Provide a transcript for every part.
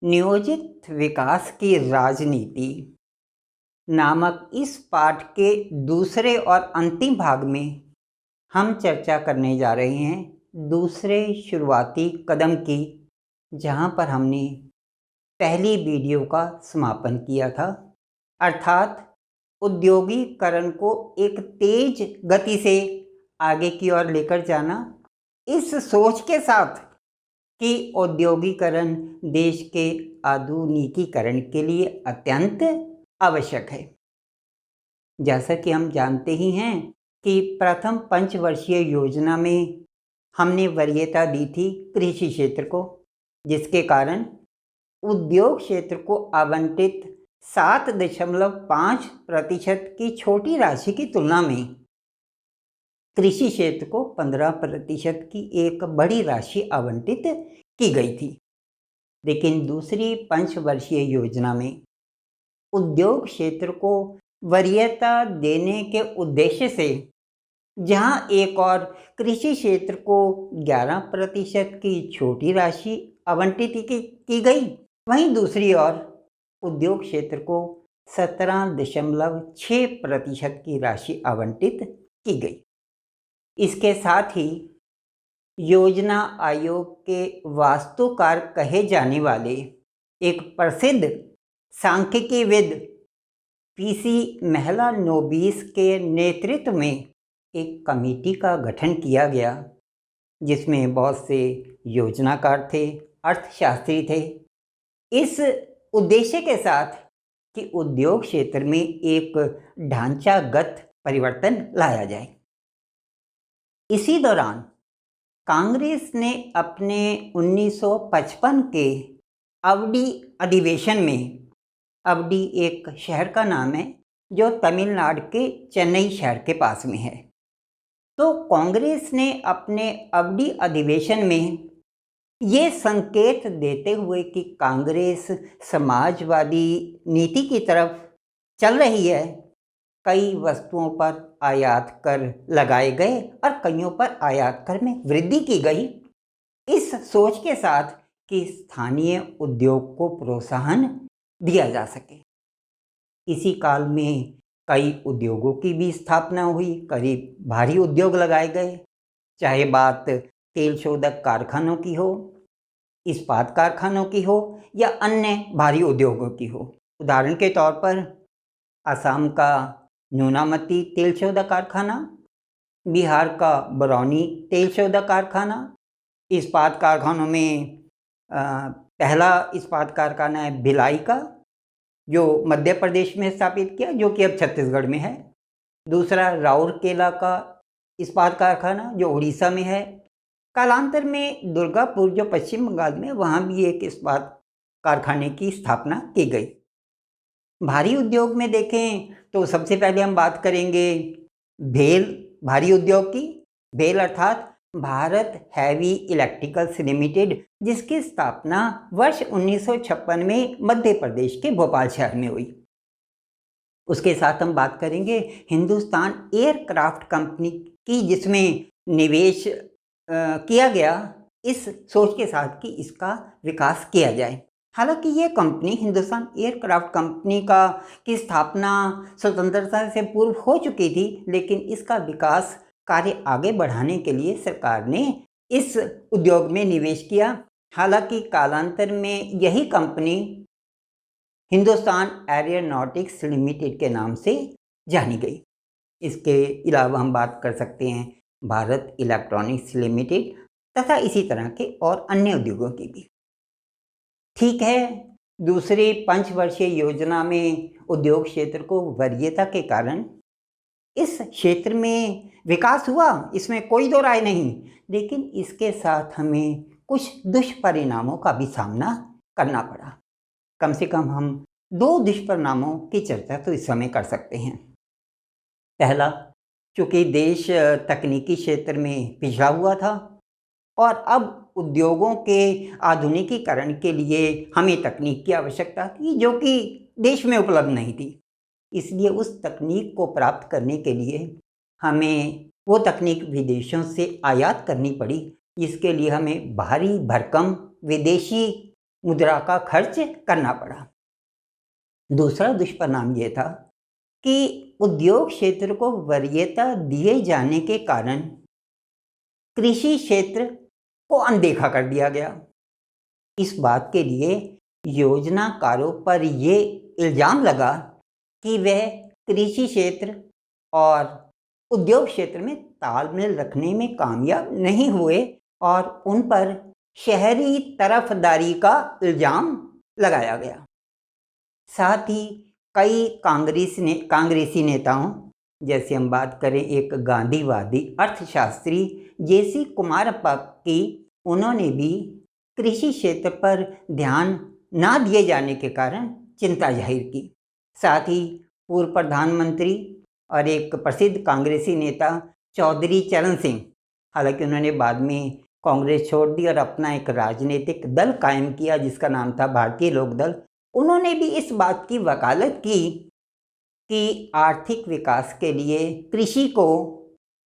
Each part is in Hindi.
नियोजित विकास की राजनीति नामक इस पाठ के दूसरे और अंतिम भाग में हम चर्चा करने जा रहे हैं दूसरे शुरुआती कदम की, जहां पर हमने पहली वीडियो का समापन किया था, अर्थात औद्योगिकरण को एक तेज गति से आगे की ओर लेकर जाना, इस सोच के साथ कि औद्योगिकरण देश के आधुनिकीकरण के लिए अत्यंत आवश्यक है। जैसा कि हम जानते ही हैं कि प्रथम पंचवर्षीय योजना में हमने वरीयता दी थी कृषि क्षेत्र को, जिसके कारण उद्योग क्षेत्र को आवंटित 7.5% की छोटी राशि की तुलना में कृषि क्षेत्र को 15% की एक बड़ी राशि आवंटित की गई थी। लेकिन दूसरी पंचवर्षीय योजना में उद्योग क्षेत्र को वरीयता देने के उद्देश्य से जहां एक और कृषि क्षेत्र को 11% की छोटी राशि आवंटित की गई, वहीं दूसरी ओर उद्योग क्षेत्र को 17.6% की राशि आवंटित की गई। इसके साथ ही योजना आयोग के वास्तुकार कहे जाने वाले एक प्रसिद्ध सांख्यिकीविद पीसी महलानोबिस के नेतृत्व में एक कमेटी का गठन किया गया, जिसमें बहुत से योजनाकार थे, अर्थशास्त्री थे, इस उद्देश्य के साथ कि उद्योग क्षेत्र में एक ढांचागत परिवर्तन लाया जाए। इसी दौरान कांग्रेस ने अपने 1955 के अवधी अधिवेशन में, अवधी एक शहर का नाम है जो तमिलनाडु के चेन्नई शहर के पास में है, तो कांग्रेस ने अपने अवधी अधिवेशन में ये संकेत देते हुए कि कांग्रेस समाजवादी नीति की तरफ चल रही है, कई वस्तुओं पर आयात कर लगाए गए और कईयों पर आयात कर में वृद्धि की गई, इस सोच के साथ कि स्थानीय उद्योग को प्रोत्साहन दिया जा सके। इसी काल में कई उद्योगों की भी स्थापना हुई, करीब भारी उद्योग लगाए गए, चाहे बात तेल शोधक कारखानों की हो, इस्पात कारखानों की हो या अन्य भारी उद्योगों की हो। उदाहरण के तौर पर असम का न्यूनामती तेल शोधक कारखाना, बिहार का बरौनी तेल शोधक कारखाना, इस्पात कारखानों में पहला इस्पात कारखाना है भिलाई का, जो मध्य प्रदेश में स्थापित किया, जो कि अब छत्तीसगढ़ में है। दूसरा राउरकेला का इस्पात कारखाना जो उड़ीसा में है। कालांतर में दुर्गापुर जो पश्चिम बंगाल में, वहाँ भी एक इस्पात कारखाने की स्थापना की गई। भारी उद्योग में देखें तो सबसे पहले हम बात करेंगे भेल भारी उद्योग की। भेल अर्थात भारत हैवी इलेक्ट्रिकल्स लिमिटेड, जिसकी स्थापना वर्ष 1956 में मध्य प्रदेश के भोपाल शहर में हुई। उसके साथ हम बात करेंगे हिंदुस्तान एयरक्राफ्ट कंपनी की, जिसमें निवेश किया गया इस सोच के साथ कि इसका विकास किया जाए। हालांकि ये कंपनी हिंदुस्तान एयरक्राफ्ट कंपनी की स्थापना स्वतंत्रता से पूर्व हो चुकी थी, लेकिन इसका विकास कार्य आगे बढ़ाने के लिए सरकार ने इस उद्योग में निवेश किया। हालांकि कालांतर में यही कंपनी हिंदुस्तान एरोनॉटिक्स लिमिटेड के नाम से जानी गई। इसके अलावा हम बात कर सकते हैं भारत इलेक्ट्रॉनिक्स लिमिटेड तथा इसी तरह के और अन्य उद्योगों की भी। ठीक है, दूसरी पंचवर्षीय योजना में उद्योग क्षेत्र को वरीयता के कारण इस क्षेत्र में विकास हुआ, इसमें कोई दो राय नहीं, लेकिन इसके साथ हमें कुछ दुष्परिणामों का भी सामना करना पड़ा। कम से कम हम 2 दुष्परिणामों की चर्चा तो इस समय कर सकते हैं। पहला, चूँकि देश तकनीकी क्षेत्र में पिछड़ा हुआ था और अब उद्योगों के आधुनिकीकरण के लिए हमें तकनीक की आवश्यकता थी, जो कि देश में उपलब्ध नहीं थी। इसलिए उस तकनीक को प्राप्त करने के लिए हमें वो तकनीक विदेशों से आयात करनी पड़ी, जिसके लिए हमें भारी भरकम विदेशी मुद्रा का खर्च करना पड़ा। दूसरा दुष्परिणाम ये था कि उद्योग क्षेत्र को वरीयता दिए जाने के कारण कृषि क्षेत्र को अनदेखा कर दिया गया। इस बात के लिए योजनाकारों पर ये इल्ज़ाम लगा कि वह कृषि क्षेत्र और उद्योग क्षेत्र में तालमेल रखने में कामयाब नहीं हुए और उन पर शहरी तरफदारी का इल्ज़ाम लगाया गया। साथ ही कई कांग्रेसी नेताओं, जैसे हम बात करें एक गांधीवादी अर्थशास्त्री जेसी कुमारप्पा की, उन्होंने भी कृषि क्षेत्र पर ध्यान ना दिए जाने के कारण चिंता जाहिर की। साथ ही पूर्व प्रधानमंत्री और एक प्रसिद्ध कांग्रेसी नेता चौधरी चरण सिंह, हालांकि उन्होंने बाद में कांग्रेस छोड़ दी और अपना एक राजनीतिक दल कायम किया जिसका नाम था भारतीय लोक दल, उन्होंने भी इस बात की वकालत की कि आर्थिक विकास के लिए कृषि को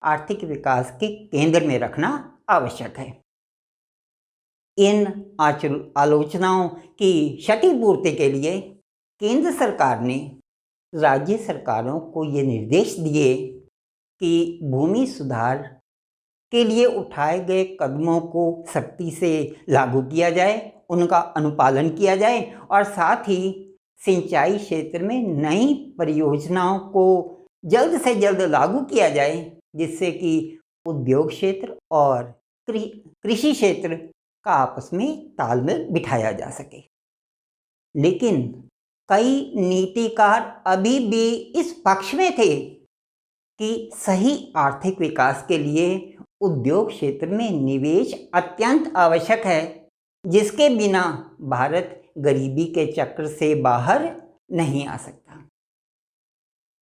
आर्थिक विकास के केंद्र में रखना आवश्यक है। इन आलोचनाओं की क्षतिपूर्ति के लिए केंद्र सरकार ने राज्य सरकारों को ये निर्देश दिए कि भूमि सुधार के लिए उठाए गए कदमों को सख्ती से लागू किया जाए, उनका अनुपालन किया जाए और साथ ही सिंचाई क्षेत्र में नई परियोजनाओं को जल्द से जल्द लागू किया जाए, जिससे कि उद्योग क्षेत्र और कृषि क्षेत्र का आपस में तालमेल बिठाया जा सके। लेकिन कई नीतिकार अभी भी इस पक्ष में थे कि सही आर्थिक विकास के लिए उद्योग क्षेत्र में निवेश अत्यंत आवश्यक है, जिसके बिना भारत गरीबी के चक्र से बाहर नहीं आ सकता।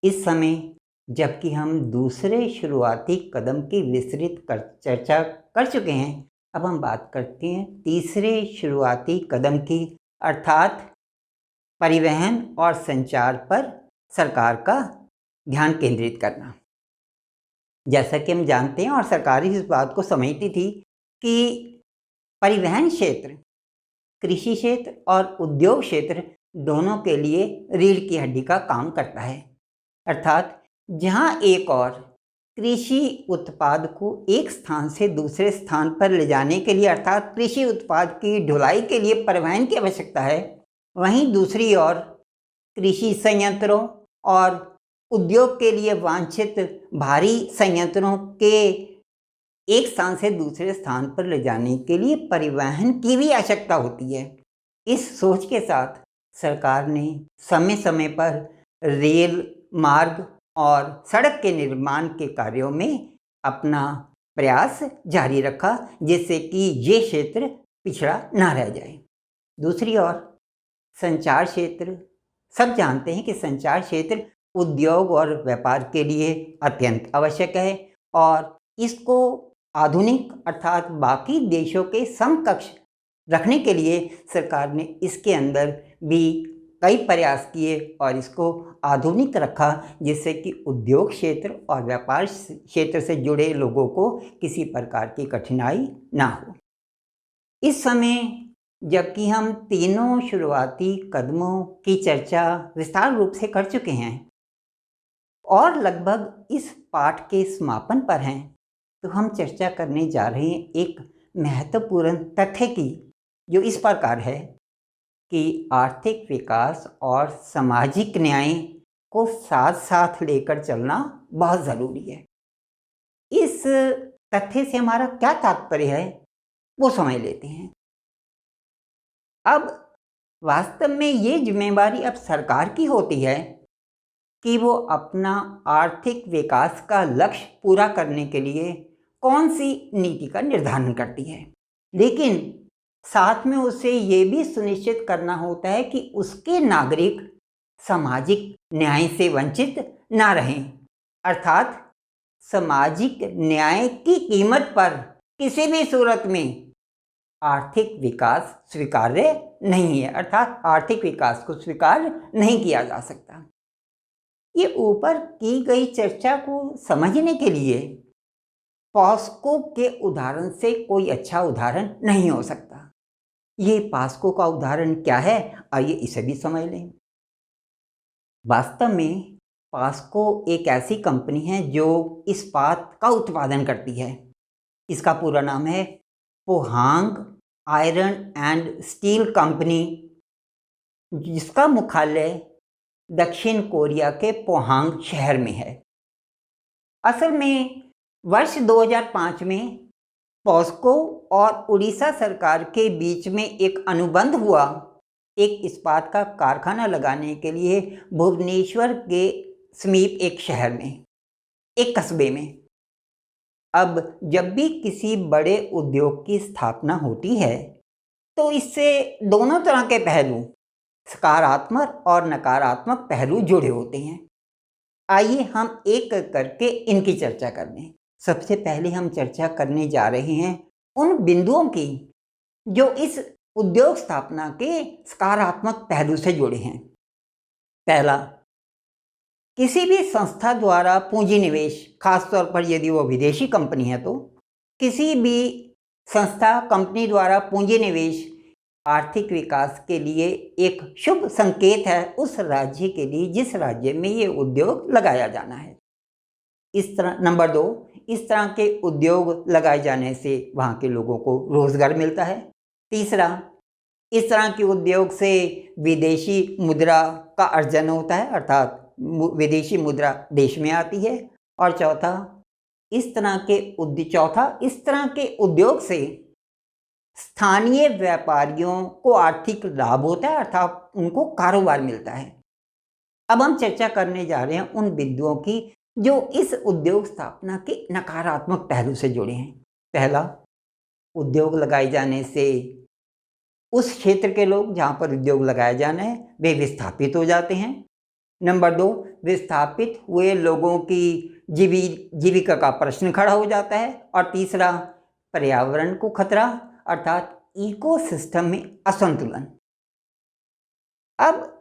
इस समय जबकि हम दूसरे शुरुआती कदम की विस्तृत चर्चा कर चुके हैं, अब हम बात करते हैं तीसरे शुरुआती कदम की, अर्थात परिवहन और संचार पर सरकार का ध्यान केंद्रित करना। जैसा कि हम जानते हैं और सरकार इस बात को समझती थी कि परिवहन क्षेत्र, कृषि क्षेत्र और उद्योग क्षेत्र दोनों के लिए रीढ़ की हड्डी का काम करता है। अर्थात जहां एक और कृषि उत्पाद को एक स्थान से दूसरे स्थान पर ले जाने के लिए, अर्थात कृषि उत्पाद की ढुलाई के लिए परिवहन की आवश्यकता है, वहीं दूसरी ओर कृषि संयंत्रों और उद्योग के लिए वांछित भारी संयंत्रों के एक स्थान से दूसरे स्थान पर ले जाने के लिए परिवहन की भी आवश्यकता होती है। इस सोच के साथ सरकार ने समय समय पर रेल मार्ग और सड़क के निर्माण के कार्यों में अपना प्रयास जारी रखा, जिससे कि ये क्षेत्र पिछड़ा ना रह जाए। दूसरी ओर संचार क्षेत्र, सब जानते हैं कि संचार क्षेत्र उद्योग और व्यापार के लिए अत्यंत आवश्यक है और इसको आधुनिक अर्थात बाकी देशों के समकक्ष रखने के लिए सरकार ने इसके अंदर भी कई प्रयास किए और इसको आधुनिक रखा, जिससे कि उद्योग क्षेत्र और व्यापार क्षेत्र से जुड़े लोगों को किसी प्रकार की कठिनाई ना हो। इस समय जबकि हम तीनों शुरुआती कदमों की चर्चा विस्तार रूप से कर चुके हैं और लगभग इस पाठ के समापन पर हैं, तो हम चर्चा करने जा रहे हैं एक महत्वपूर्ण तथ्य की, जो इस प्रकार है कि आर्थिक विकास और सामाजिक न्याय को साथ साथ लेकर चलना बहुत ज़रूरी है। इस तथ्य से हमारा क्या तात्पर्य है वो समझ लेते हैं। अब वास्तव में ये जिम्मेदारी अब सरकार की होती है कि वो अपना आर्थिक विकास का लक्ष्य पूरा करने के लिए कौन सी नीति का निर्धारण करती है, लेकिन साथ में उसे ये भी सुनिश्चित करना होता है कि उसके नागरिक सामाजिक न्याय से वंचित ना रहें। अर्थात सामाजिक न्याय की कीमत पर किसी भी सूरत में आर्थिक विकास स्वीकार्य नहीं है, अर्थात आर्थिक विकास को स्वीकार नहीं किया जा सकता। ये ऊपर की गई चर्चा को समझने के लिए पॉस्को के उदाहरण से कोई अच्छा उदाहरण नहीं हो सकता। ये पास्को का उदाहरण क्या है, आइए इसे भी समझ लें। वास्तव में पास्को एक ऐसी कंपनी है जो इस्पात का उत्पादन करती है। इसका पूरा नाम है Pohang iron and steel company, जिसका मुख्यालय दक्षिण कोरिया के पोहांग शहर में है। असल में वर्ष 2005 में पॉस्को और उड़ीसा सरकार के बीच में एक अनुबंध हुआ, एक इस्पात का कारखाना लगाने के लिए भुवनेश्वर के समीप एक शहर में, एक कस्बे में। अब जब भी किसी बड़े उद्योग की स्थापना होती है तो इससे दोनों तरह के पहलू, सकारात्मक और नकारात्मक पहलू जुड़े होते हैं। आइए हम एक एक करके इनकी चर्चा कर लें। सबसे पहले हम चर्चा करने जा रहे हैं उन बिंदुओं की जो इस उद्योग स्थापना के सकारात्मक पहलू से जुड़े हैं। पहला, किसी भी संस्था द्वारा पूंजी निवेश, खासतौर पर यदि वो विदेशी कंपनी है तो किसी भी संस्था कंपनी द्वारा पूंजी निवेश आर्थिक विकास के लिए एक शुभ संकेत है उस राज्य के लिए जिस राज्य में ये उद्योग लगाया जाना है। इस तरह नंबर 2, इस तरह के उद्योग लगाए जाने से वहाँ के लोगों को रोजगार मिलता है। तीसरा, इस तरह के उद्योग से विदेशी मुद्रा का अर्जन होता है, अर्थात विदेशी मुद्रा देश में आती है। और चौथा, इस तरह के उद्योग से स्थानीय व्यापारियों को आर्थिक लाभ होता है, अर्थात उनको कारोबार मिलता है। अब हम चर्चा करने जा रहे हैं उन बिंदुओं की जो इस उद्योग स्थापना के नकारात्मक पहलू से जुड़े हैं। पहला, उद्योग लगाए जाने से उस क्षेत्र के लोग जहाँ पर उद्योग लगाया जाना है वे विस्थापित हो जाते हैं। नंबर 2, विस्थापित हुए लोगों की जीविका का प्रश्न खड़ा हो जाता है। और तीसरा, पर्यावरण को खतरा, अर्थात इकोसिस्टम में असंतुलन। अब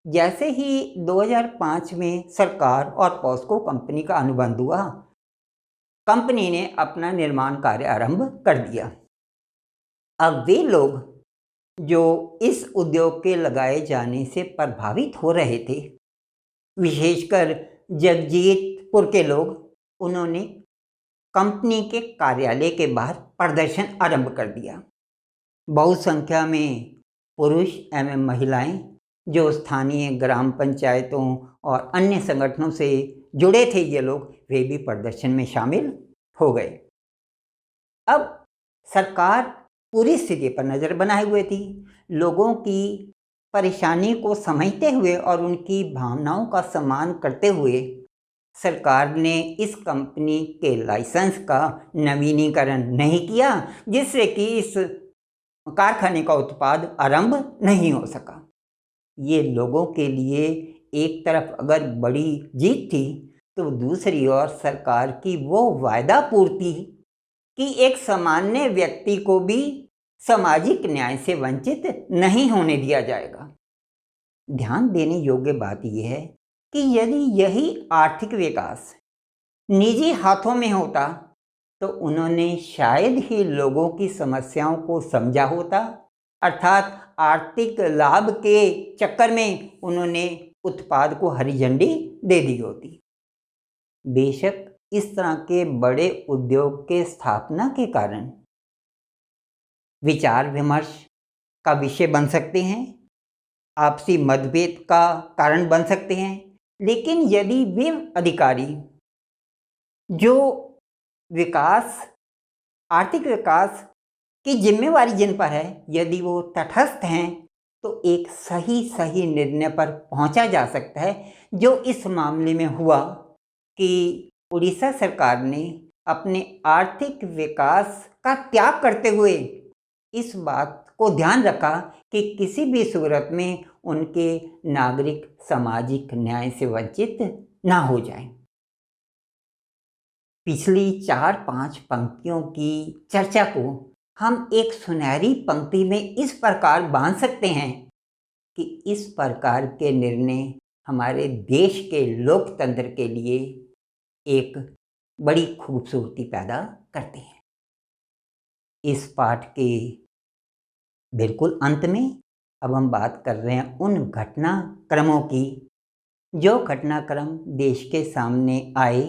जैसे ही 2005 में सरकार और पॉस्को कंपनी का अनुबंध हुआ, कंपनी ने अपना निर्माण कार्य आरंभ कर दिया। अब वे लोग जो इस उद्योग के लगाए जाने से प्रभावित हो रहे थे, विशेषकर जगजीतपुर के लोग, उन्होंने कंपनी के कार्यालय के बाहर प्रदर्शन आरंभ कर दिया। बहुत संख्या में पुरुष एवं महिलाएं जो स्थानीय ग्राम पंचायतों और अन्य संगठनों से जुड़े थे, ये लोग वे भी प्रदर्शन में शामिल हो गए। अब सरकार पूरी स्थिति पर नज़र बनाए हुए थी। लोगों की परेशानी को समझते हुए और उनकी भावनाओं का सम्मान करते हुए सरकार ने इस कंपनी के लाइसेंस का नवीनीकरण नहीं किया, जिससे कि इस कारखाने का उत्पाद आरंभ नहीं हो सका। ये लोगों के लिए एक तरफ अगर बड़ी जीत थी तो दूसरी ओर सरकार की वो वायदा पूर्ति कि एक सामान्य व्यक्ति को भी सामाजिक न्याय से वंचित नहीं होने दिया जाएगा। ध्यान देने योग्य बात यह है कि यदि यही आर्थिक विकास निजी हाथों में होता तो उन्होंने शायद ही लोगों की समस्याओं को समझा होता, अर्थात आर्थिक लाभ के चक्कर में उन्होंने उत्पाद को हरी झंडी दे दी होती। बेशक इस तरह के बड़े उद्योग के स्थापना के कारण विचार विमर्श का विषय बन सकते हैं, आपसी मतभेद का कारण बन सकते हैं, लेकिन यदि वे अधिकारी जो आर्थिक विकास की जिम्मेवारी जिन पर है, यदि वो तटस्थ हैं तो एक सही निर्णय पर पहुंचा जा सकता है, जो इस मामले में हुआ कि उड़ीसा सरकार ने अपने आर्थिक विकास का त्याग करते हुए इस बात को ध्यान रखा कि किसी भी सूरत में उनके नागरिक सामाजिक न्याय से वंचित ना हो जाएं। पिछली 4-5 पंक्तियों की चर्चा को हम एक सुनहरी पंक्ति में इस प्रकार बांध सकते हैं कि इस प्रकार के निर्णय हमारे देश के लोकतंत्र के लिए एक बड़ी खूबसूरती पैदा करते हैं। इस पाठ के बिल्कुल अंत में अब हम बात कर रहे हैं उन घटनाक्रमों की जो घटनाक्रम देश के सामने आए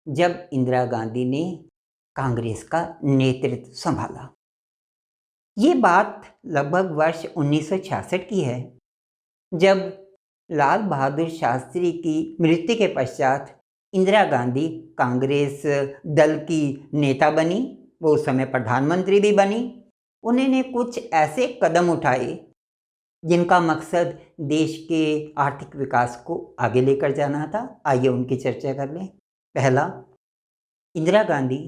जब इंदिरा गांधी ने कांग्रेस का नेतृत्व संभाला। ये बात लगभग वर्ष 1966 की है, जब लाल बहादुर शास्त्री की मृत्यु के पश्चात इंदिरा गांधी कांग्रेस दल की नेता बनी। वो उस समय प्रधानमंत्री भी बनी। उन्होंने कुछ ऐसे कदम उठाए जिनका मकसद देश के आर्थिक विकास को आगे लेकर जाना था। आइए उनकी चर्चा कर लें। पहला, इंदिरा गांधी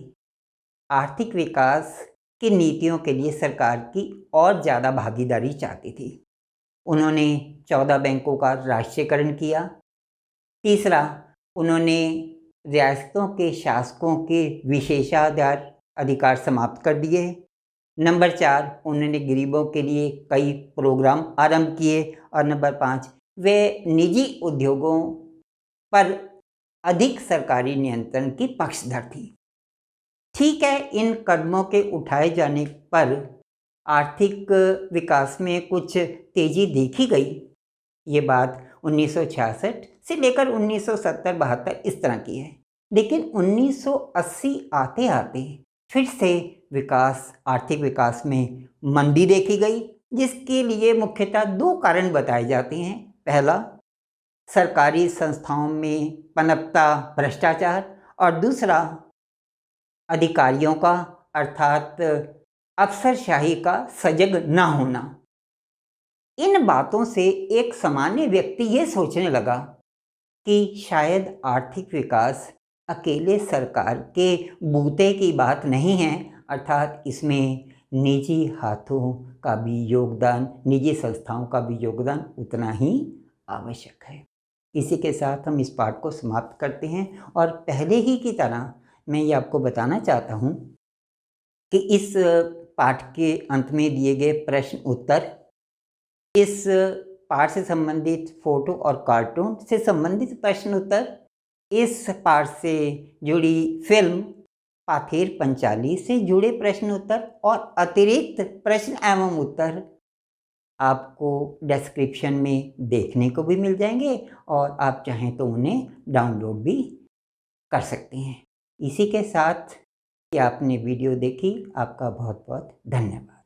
आर्थिक विकास की नीतियों के लिए सरकार की और ज़्यादा भागीदारी चाहती थी। उन्होंने 14 बैंकों का राष्ट्रीयकरण किया। तीसरा, उन्होंने रियासतों के शासकों के विशेषाधिकार अधिकार समाप्त कर दिए। नंबर 4, उन्होंने गरीबों के लिए कई प्रोग्राम आरंभ किए। और नंबर 5, वे निजी उद्योगों पर अधिक सरकारी नियंत्रण की पक्षधर थी। ठीक है, इन कदमों के उठाए जाने पर आर्थिक विकास में कुछ तेजी देखी गई। ये बात 1966 से लेकर 1970-72 इस तरह की है। लेकिन 1980 आते आते फिर से आर्थिक विकास में मंदी देखी गई, जिसके लिए मुख्यतः 2 कारण बताए जाते हैं। पहला, सरकारी संस्थाओं में पनपता भ्रष्टाचार, और दूसरा, अधिकारियों का अर्थात अफसरशाही का सजग न होना। इन बातों से एक सामान्य व्यक्ति ये सोचने लगा कि शायद आर्थिक विकास अकेले सरकार के बूते की बात नहीं है, अर्थात इसमें निजी हाथों का भी योगदान, निजी संस्थाओं का भी योगदान उतना ही आवश्यक है। इसी के साथ हम इस पाठ को समाप्त करते हैं। और पहले ही की तरह मैं ये आपको बताना चाहता हूँ कि इस पाठ के अंत में दिए गए प्रश्न उत्तर, इस पाठ से संबंधित फोटो और कार्टून से संबंधित प्रश्न उत्तर, इस पाठ से जुड़ी फिल्म पाथेर पंचाली से जुड़े प्रश्न उत्तर और अतिरिक्त प्रश्न एवं उत्तर आपको डिस्क्रिप्शन में देखने को भी मिल जाएंगे, और आप चाहें तो उन्हें डाउनलोड भी कर सकते हैं। इसी के साथ कि आपने वीडियो देखी, आपका बहुत बहुत धन्यवाद।